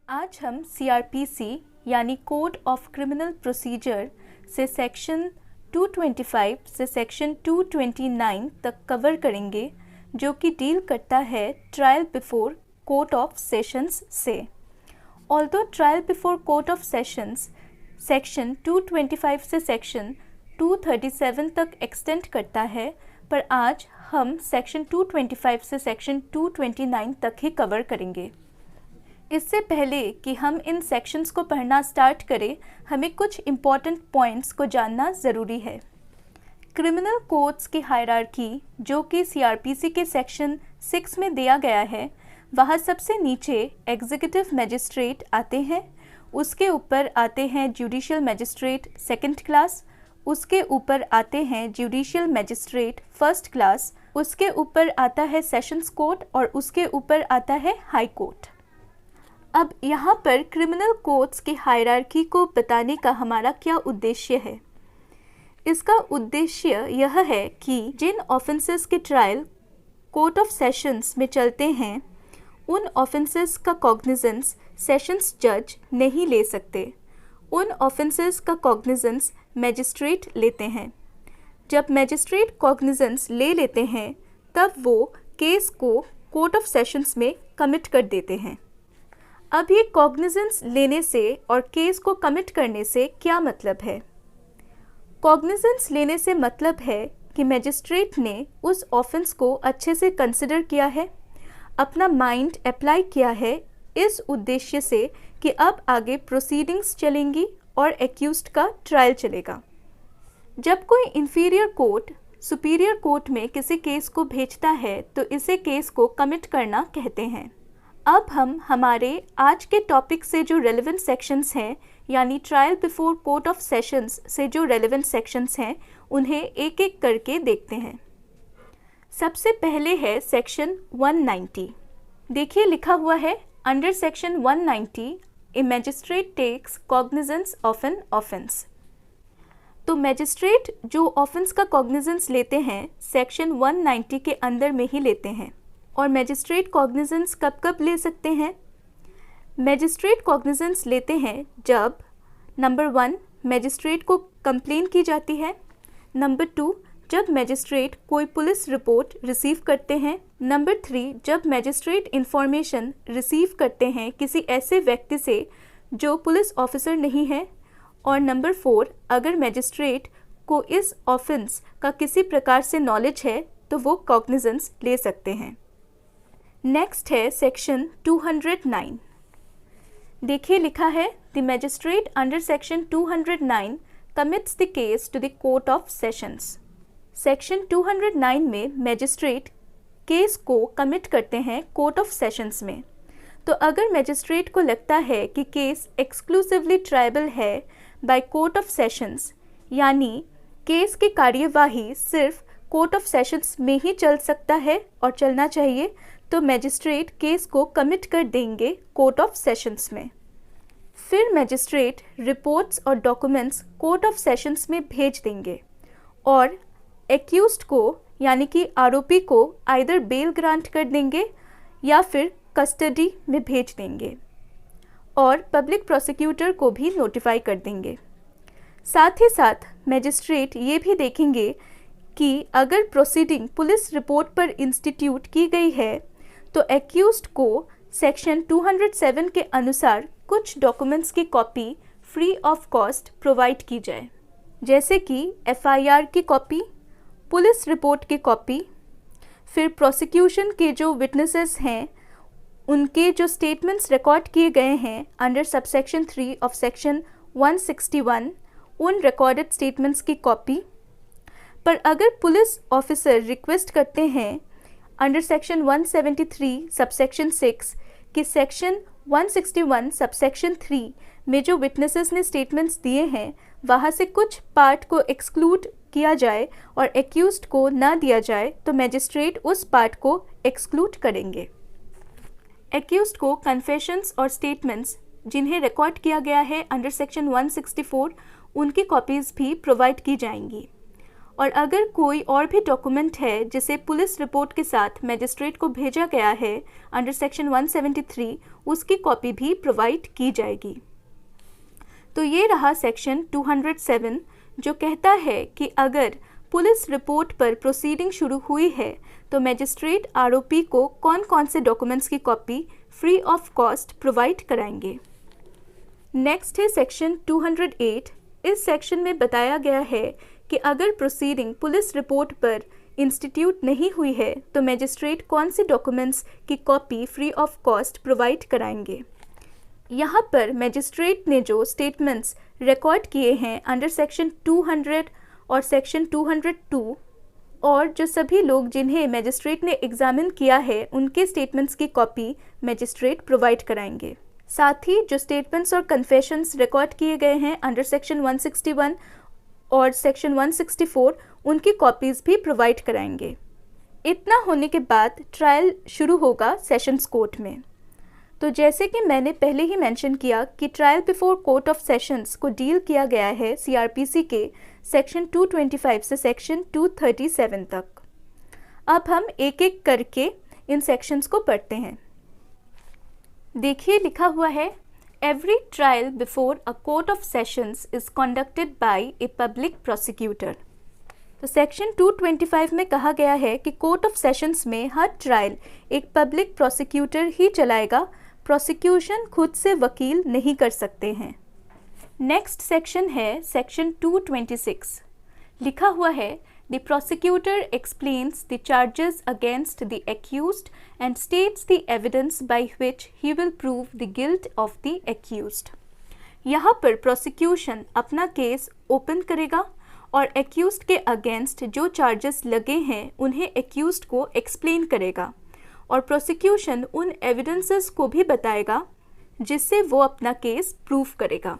आज हम CRPC यानी कोड ऑफ क्रिमिनल प्रोसीजर से सेक्शन 225 से सेक्शन 229 तक कवर करेंगे, जो कि डील करता है trial before court of sessions से। Although trial before court of sessions section 225 से सेक्शन 237 तक एक्सटेंड करता है, पर आज हम सेक्शन 225 से सेक्शन 229 तक ही कवर करेंगे। इससे पहले कि हम इन सेक्शंस को पढ़ना स्टार्ट करें, हमें कुछ इम्पॉर्टेंट पॉइंट्स को जानना ज़रूरी है। क्रिमिनल कोर्ट्स की हायरार्की जो कि CRPC के सेक्शन 6 में दिया गया है, वहाँ सबसे नीचे एग्जीक्यूटिव मजिस्ट्रेट आते हैं, उसके ऊपर आते हैं जुडिशियल मजिस्ट्रेट सेकंड क्लास, उसके ऊपर आते हैं जुडिशियल मजिस्ट्रेट फर्स्ट क्लास, उसके ऊपर आता है सेशंस कोर्ट और उसके ऊपर आता है हाई कोर्ट। अब यहाँ पर क्रिमिनल कोर्ट्स की हायरार्की को बताने का हमारा क्या उद्देश्य है? इसका उद्देश्य यह है कि जिन ऑफेंसेस के ट्रायल कोर्ट ऑफ सेशंस में चलते हैं, उन ऑफेंसेस का कॉग्निजेंस सेशंस जज नहीं ले सकते। उन ऑफेंसेस का कॉग्निजेंस मैजिस्ट्रेट लेते हैं। जब मैजिस्ट्रेट कॉग्निजेंस ले लेते हैं, तब वो केस को कोर्ट ऑफ सेशंस में कमिट कर देते हैं। अब ये कॉग्निजेंस लेने से और केस को कमिट करने से क्या मतलब है? कॉग्निजेंस लेने से मतलब है कि मैजिस्ट्रेट ने उस ऑफेंस को अच्छे से कंसिडर किया है, अपना माइंड अप्लाई किया है इस उद्देश्य से कि अब आगे प्रोसीडिंग्स चलेंगी और एक्यूज्ड का ट्रायल चलेगा। जब कोई इंफीरियर कोर्ट सुपीरियर कोर्ट में किसी केस को भेजता है, तो इसे केस को कमिट करना कहते हैं। अब हम हमारे आज के टॉपिक से जो रेलेवेंट सेक्शंस हैं, यानी trial before court of sessions से जो रेलेवेंट सेक्शंस हैं, उन्हें एक एक करके देखते हैं। सबसे पहले है सेक्शन 190। देखिए लिखा हुआ है, under section 190 a magistrate takes cognizance of an offence. तो मैजिस्ट्रेट जो ऑफेंस का कॉग्निजेंस लेते हैं, सेक्शन 190 के अंदर में ही लेते हैं। और मैजिस्ट्रेट कॉग्निजेंस कब कब ले सकते हैं? मैजिस्ट्रेट कॉग्निजेंस लेते हैं जब नंबर 1 मैजिस्ट्रेट को कंप्लेन की जाती है, नंबर 2 जब मैजिस्ट्रेट कोई पुलिस रिपोर्ट रिसीव करते हैं, नंबर 3 जब मैजिस्ट्रेट इंफॉर्मेशन रिसीव करते हैं किसी ऐसे व्यक्ति से जो पुलिस ऑफिसर नहीं है, और नंबर 4 अगर मैजिस्ट्रेट को इस ऑफेंस का किसी प्रकार से नॉलेज है तो वो कॉग्निजेंस ले सकते हैं। नेक्स्ट है सेक्शन 209। देखिए लिखा है, the magistrate under section 209 commits the case to the court of sessions. Section 209 में मैजिस्ट्रेट केस को कमिट करते हैं कोर्ट ऑफ सेशंस में। तो अगर मैजिस्ट्रेट को लगता है कि केस एक्सक्लूसिवली ट्रायबल है बाय कोर्ट ऑफ सेशंस, यानी केस की कार्यवाही सिर्फ कोर्ट ऑफ सेशंस में ही चल सकता है और चलना चाहिए, तो मैजिस्ट्रेट केस को कमिट कर देंगे कोर्ट ऑफ सेशंस में। फिर मैजिस्ट्रेट रिपोर्ट्स और डॉक्यूमेंट्स कोर्ट ऑफ सेशंस में भेज देंगे और एक्यूज्ड को यानी कि आरोपी को आइदर बेल ग्रांट कर देंगे या फिर कस्टडी में भेज देंगे और पब्लिक प्रोसिक्यूटर को भी नोटिफाई कर देंगे। साथ ही साथ मैजिस्ट्रेट ये भी देखेंगे कि अगर प्रोसीडिंग पुलिस रिपोर्ट पर इंस्टीट्यूट की गई है, तो एक्यूज्ड को सेक्शन 207 के अनुसार कुछ डॉक्यूमेंट्स की copy free of cost provide की जाए, जैसे कि FIR की कॉपी, पुलिस रिपोर्ट की कॉपी, फिर प्रोसिक्यूशन के जो विटनेसेस हैं उनके जो स्टेटमेंट्स रिकॉर्ड किए गए हैं अंडर सबसेक्शन 3 ऑफ सेक्शन 161, उन रिकॉर्डेड स्टेटमेंट्स की कॉपी। पर अगर पुलिस ऑफिसर रिक्वेस्ट करते हैं अंडर सेक्शन 173 सबसेक्शन 6 कि सेक्शन 161 सबसेक्शन 3 में जो विटनेसेस ने स्टेटमेंट्स दिए हैं, वहाँ से कुछ पार्ट को एक्सक्लूड किया जाए और एक्यूज्ड को ना दिया जाए, तो मैजिस्ट्रेट उस पार्ट को एक्सक्लूड करेंगे। एक्यूज्ड को कन्फेशंस और स्टेटमेंट्स जिन्हें रिकॉर्ड किया गया है अंडर सेक्शन 164, उनकी कॉपीज़ भी प्रोवाइड की जाएंगी। और अगर कोई और भी डॉक्यूमेंट है जिसे पुलिस रिपोर्ट के साथ मैजिस्ट्रेट को भेजा गया है अंडर सेक्शन 173, उसकी कॉपी भी प्रोवाइड की जाएगी। तो ये रहा सेक्शन 207 जो कहता है कि अगर पुलिस रिपोर्ट पर प्रोसीडिंग शुरू हुई है तो मैजिस्ट्रेट आरोपी को कौन कौन से डॉक्यूमेंट्स की copy free of cost provide कराएंगे। नेक्स्ट है सेक्शन 208। इस सेक्शन में बताया गया है कि अगर प्रोसीडिंग पुलिस रिपोर्ट पर इंस्टीट्यूट नहीं हुई है तो मैजिस्ट्रेट कौन से डॉक्यूमेंट्स की copy free of cost provide कराएंगे। यहाँ पर मैजिस्ट्रेट ने जो स्टेटमेंट्स रिकॉर्ड किए हैं अंडर सेक्शन 200 और सेक्शन 202 और जो सभी लोग जिन्हें मैजिस्ट्रेट ने एग्जामिन किया है उनके स्टेटमेंट्स की कॉपी मैजिस्ट्रेट प्रोवाइड कराएंगे। साथ ही जो स्टेटमेंट्स और कन्फेशंस रिकॉर्ड किए गए हैं अंडर सेक्शन 161 और सेक्शन 164 उनकी कॉपीज़ भी प्रोवाइड कराएंगे। इतना होने के बाद ट्रायल शुरू होगा सेशंस कोर्ट में। तो जैसे कि मैंने पहले ही मेंशन किया कि trial before court of sessions को डील किया गया है सीआरपीसी के सेक्शन 225 से सेक्शन 237 तक। अब हम एक एक करके इन सेक्शंस को पढ़ते हैं। देखिए लिखा हुआ है, every trial before a court of sessions is conducted by a public prosecutor. तो सेक्शन 225 में कहा गया है कि कोर्ट ऑफ सेशंस में हर ट्रायल एक पब्लिक प्रोसिक्यूटर ही चलाएगा, प्रोसिक्यूशन खुद से वकील नहीं कर सकते हैं। नेक्स्ट सेक्शन है सेक्शन 226। लिखा हुआ है, the prosecutor explains the charges against the accused and states the evidence by which he will prove the guilt of the accused। यहाँ पर प्रोसिक्यूशन अपना केस ओपन करेगा और एक्यूज्ड के अगेंस्ट जो चार्जेस लगे हैं उन्हें एक्यूज्ड को एक्सप्लेन करेगा और प्रोसिक्यूशन उन एविडेंसेस को भी बताएगा जिससे वो अपना केस प्रूव करेगा।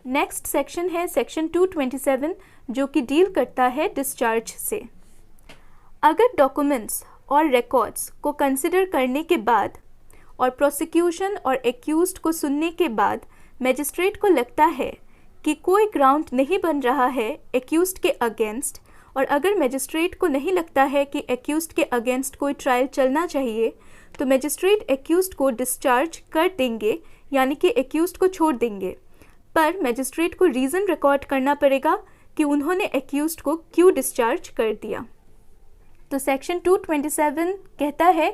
नेक्स्ट सेक्शन है सेक्शन 227 जो कि डील करता है डिस्चार्ज से। अगर डॉक्यूमेंट्स और रिकॉर्ड्स को कंसिडर करने के बाद और प्रोसिक्यूशन और एक्यूज्ड को सुनने के बाद मैजिस्ट्रेट को लगता है कि कोई ग्राउंड नहीं बन रहा है एक्यूज्ड के अगेंस्ट, और अगर मैजिस्ट्रेट को नहीं लगता है कि एक्यूज्ड के अगेंस्ट कोई ट्रायल चलना चाहिए तो मैजिस्ट्रेट एक्यूज्ड को डिस्चार्ज कर देंगे, यानी कि एक्यूज्ड को छोड़ देंगे। पर मैजिस्ट्रेट को रीज़न रिकॉर्ड करना पड़ेगा कि उन्होंने एक्यूज्ड को क्यों डिस्चार्ज कर दिया। तो सेक्शन 227 कहता है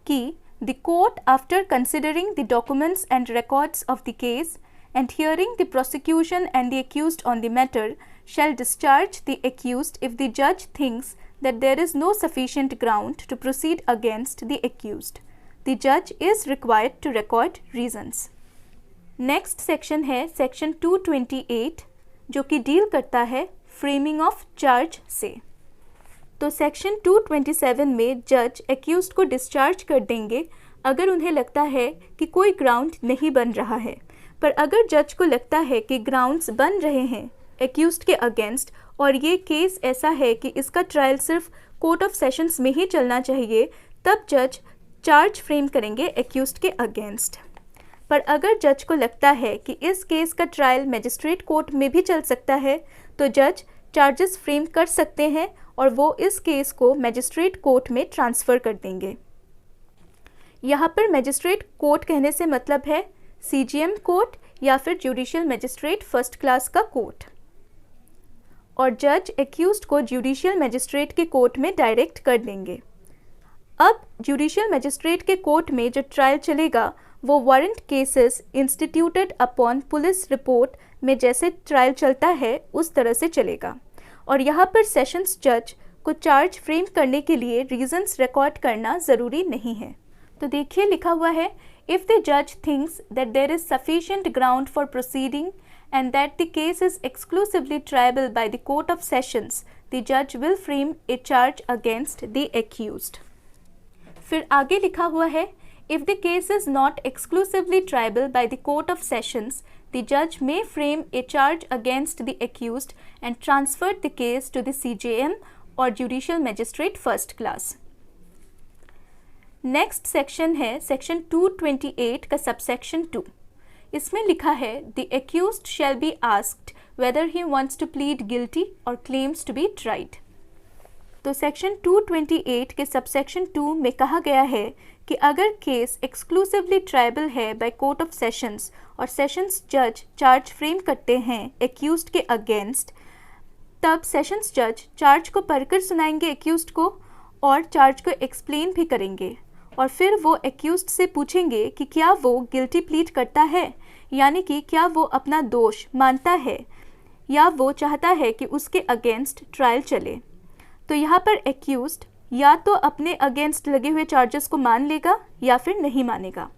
कि the court after considering the documents and records of the case and hearing the prosecution and the accused on the matter shall discharge the accused if the judge thinks that there is no sufficient ground to proceed against the accused. The judge is required to record reasons. Next section है section 228 जो कि डील करता है framing of charge से। तो section 227 में जज एक्यूज्ड को डिस्चार्ज कर देंगे अगर उन्हें लगता है कि कोई ग्राउंड नहीं बन रहा है। पर अगर जज को लगता है कि ग्राउंड्स बन रहे हैं एक्यूज्ड के अगेंस्ट और ये केस ऐसा है कि इसका ट्रायल सिर्फ कोर्ट ऑफ सेशंस में ही चलना चाहिए, तब जज चार्ज फ्रेम करेंगे एक्यूज्ड के अगेंस्ट। पर अगर जज को लगता है कि इस केस का ट्रायल मैजिस्ट्रेट कोर्ट में भी चल सकता है तो जज चार्जेस फ्रेम कर सकते हैं और वो इस केस को मैजिस्ट्रेट कोर्ट में ट्रांसफ़र कर देंगे। यहाँ पर मैजिस्ट्रेट कोर्ट कहने से मतलब है सीजीएम कोर्ट या फिर जुडिशियल मैजिस्ट्रेट फर्स्ट क्लास का कोर्ट, और जज एक्यूज्ड को जुडिशियल मैजिस्ट्रेट के कोर्ट में डायरेक्ट कर देंगे। अब जुडिशियल मैजिस्ट्रेट के कोर्ट में जो ट्रायल चलेगा वो warrant cases instituted upon police report में जैसे ट्रायल चलता है उस तरह से चलेगा, और यहाँ पर सेशंस जज को चार्ज फ्रेम करने के लिए रीजंस रिकॉर्ड करना ज़रूरी नहीं है। तो देखिए लिखा हुआ है, इफ़ द जज thinks that there is sufficient ground for proceeding and that the case is exclusively triable by the court of sessions, the judge will frame a charge against the accused. फिर आगे लिखा हुआ है, if the case is not exclusively triable by the court of sessions, the judge may frame a charge against the accused and transfer the case to the CJM or judicial magistrate first class. Next section है section 228 का subsection 2। इसमें लिखा है, the accused shall be asked whether he wants to plead guilty or claims to be tried. तो section 228 के subsection 2 में कहा गया है कि अगर केस एक्सक्लूसिवली ट्राइबल है बाय कोर्ट ऑफ सेशंस और सेशंस जज चार्ज फ्रेम करते हैं एक्यूज्ड के अगेंस्ट, तब सेशंस जज चार्ज को पढ़कर सुनाएंगे एक्यूज्ड को और चार्ज को एक्सप्लेन भी करेंगे और फिर वो एक्यूज्ड से पूछेंगे कि क्या वो गिल्टी प्लीड करता है, यानी कि क्या वो अपना दोष मानता है या वो चाहता है कि उसके अगेंस्ट ट्रायल चले। तो यहाँ पर एक्यूज्ड या तो अपने अगेंस्ट लगे हुए चार्जेस को मान लेगा या फिर नहीं मानेगा।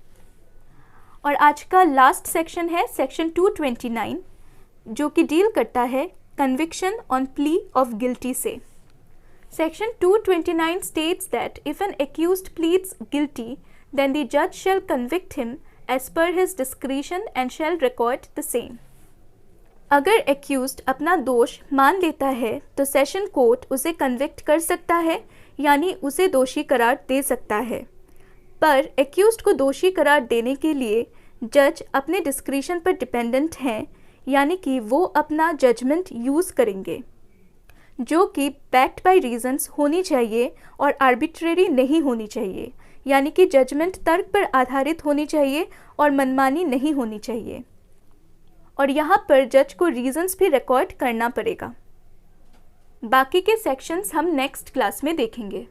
और आज का लास्ट सेक्शन है सेक्शन 229, जो कि डील करता है conviction on plea of guilty से। Section 229 states that if an accused pleads guilty, then the judge shall convict him as per his discretion and shall record the same. अगर accused अपना दोष मान लेता है तो सेशन कोर्ट उसे convict कर सकता है, यानी उसे दोषी करार दे सकता है। पर accused को दोषी करार देने के लिए जज अपने डिस्क्रिशन पर डिपेंडेंट हैं, यानी कि वो अपना जजमेंट यूज़ करेंगे जो कि बैक्ड बाय रीजंस होनी चाहिए और आर्बिट्रेरी नहीं होनी चाहिए, यानी कि जजमेंट तर्क पर आधारित होनी चाहिए और मनमानी नहीं होनी चाहिए। और यहाँ पर जज को रीजंस भी रिकॉर्ड करना पड़ेगा। बाकी के सेक्शंस हम नेक्स्ट क्लास में देखेंगे।